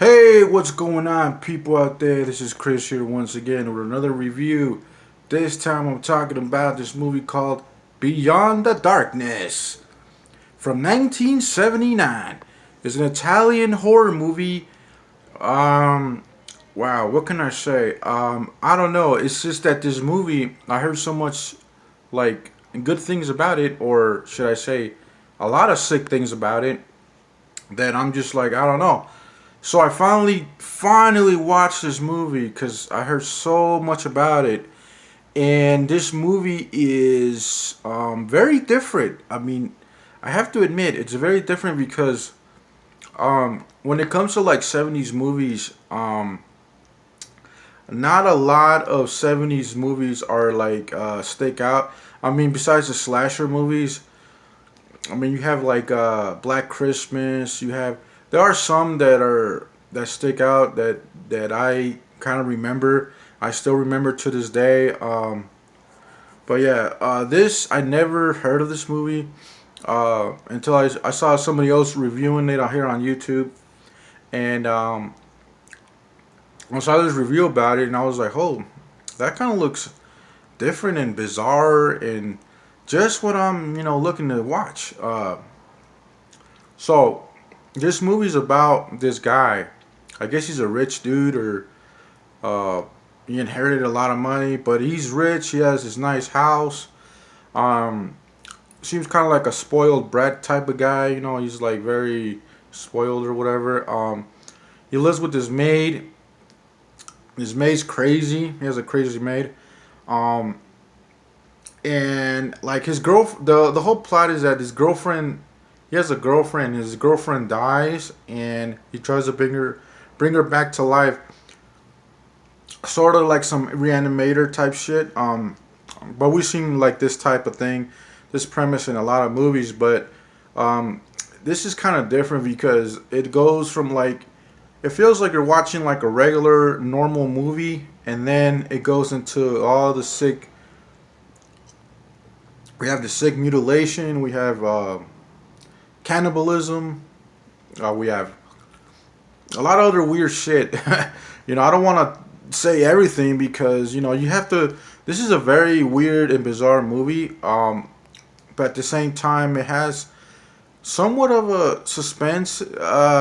Hey, what's going on, people out there? This is Chris here once again with another review. This time I'm talking about this movie called Beyond the Darkness from 1979. It's an Italian horror movie. Um, wow, what can I say? I don't know. It's just that this movie, I heard so much like good things about it, or should I say, a lot of sick things about it, that I'm just like, I don't know. So I finally watched this movie because I heard so much about it, and this movie is very different. I mean, I have to admit it's very different because when it comes to like '70s movies, not a lot of '70s movies are like stick out. I mean, besides the slasher movies, I mean, you have like Black Christmas. You have there are some that stick out that I kind of remember. I still remember to this day. But yeah, this I never heard of this movie until I saw somebody else reviewing it out here on YouTube, and I saw this review about it, and I was like, oh, that kind of looks different and bizarre and just what I'm looking to watch. So this movie's about this guy. I guess he's a rich dude, or uh, he inherited a lot of money, but he's rich. He has this nice house. Um, Seems kind of like a spoiled brat type of guy. He's like very spoiled or whatever. He lives with his maid. His maid's crazy. He has a crazy maid. Um, and like his girl, the whole plot is that his girlfriend, he has a girlfriend. His girlfriend dies, and he tries to bring her back to life, sort of like some reanimator type shit. But we've seen like this type of thing, this premise in a lot of movies. But um, this is kind of different because it goes from like it feels like you're watching like a regular normal movie, and then it goes into all the sick. We have the sick mutilation. We have cannibalism. We have a lot of other weird shit. I don't want to say everything because you have to. This is a very weird and bizarre movie. But at the same time, it has somewhat of a suspense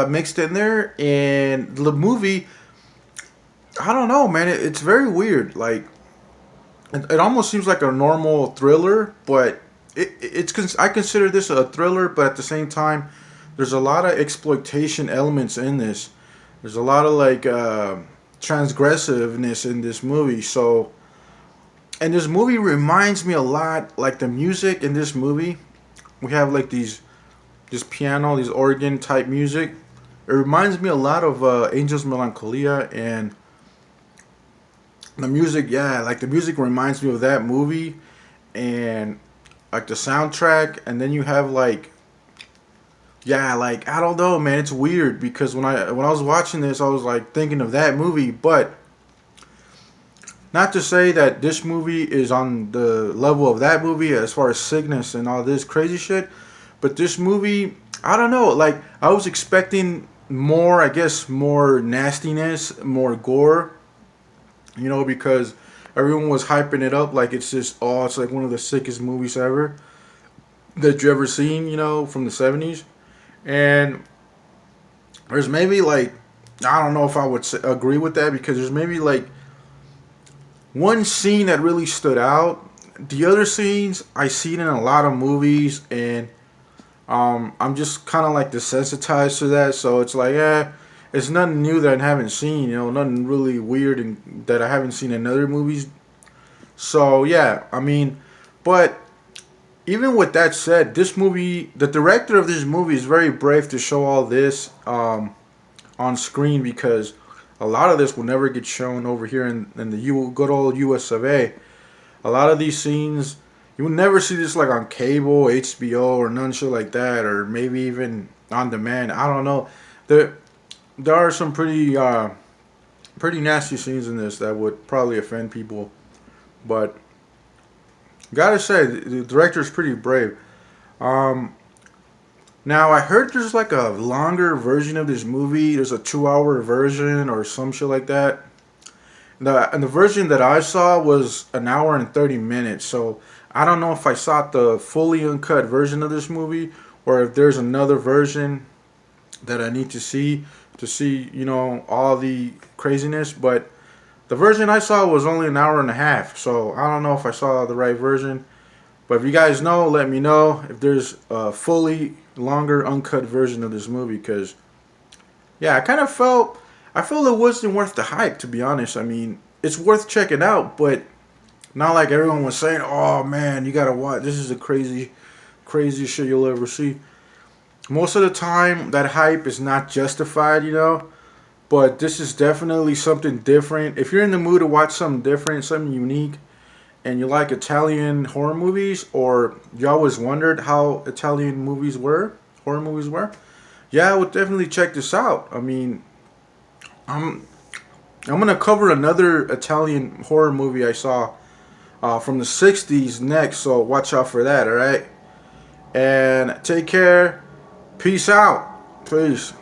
mixed in there, and the movie. I don't know, man. It's very weird. Like it almost seems like a normal thriller, but I consider this a thriller, but at the same time, there's a lot of exploitation elements in this. There's a lot of like transgressiveness in this movie. So, and this movie reminds me a lot, like the music in this movie. We have like this piano, these organ type music. It reminds me a lot of Angel's Melancholia, and the music, yeah, like the music reminds me of that movie, and like the soundtrack. And then you have like, yeah, like I don't know, man. It's weird because when I was watching this, I was like thinking of that movie, but not to say that this movie is on the level of that movie as far as sickness and all this crazy shit. But this movie, I don't know. Like I was expecting more, I guess, more nastiness, more gore. Because everyone was hyping it up like it's just, oh, it's like one of the sickest movies ever that you ever seen. From the '70s. And there's maybe like, I don't know if I would agree with that, because there's maybe like one scene that really stood out. The other scenes I seen in a lot of movies, and I'm just kind of like desensitized to that. So it's like, it's nothing new that I haven't seen. Nothing really weird and that I haven't seen in other movies. So yeah, I mean, but even with that said, this movie, the director of this movie is very brave to show all this on screen, because a lot of this will never get shown over here in the good old US of A. A lot of these scenes, you will never see this like on cable, HBO, or none shit like that, or maybe even on demand. I don't know. There are some pretty nasty scenes in this that would probably offend people, but gotta say the director is pretty brave. Um, Now I heard there's like a longer version of this movie. There's a 2 hour version or some shit like that. And the version that I saw was an hour and 30 minutes. So I don't know if I saw the fully uncut version of this movie or if there's another version that I need to see, all the craziness. But the version I saw was only an hour and a half. So I don't know if I saw the right version. But if you guys know, let me know if there's a fully longer uncut version of this movie. Because yeah, I felt it wasn't worth the hype, to be honest. I mean, it's worth checking out, but not like everyone was saying, "Oh man, you gotta watch. This is the craziest shit you'll ever see." Most of the time, that hype is not justified. But this is definitely something different. If you're in the mood to watch something different, something unique, and you like Italian horror movies, or you always wondered how Italian horror movies were, yeah, I would definitely check this out. I mean, I'm I'm gonna cover another Italian horror movie I saw from the '60s next, so watch out for that. All right, and take care. Peace out. Peace.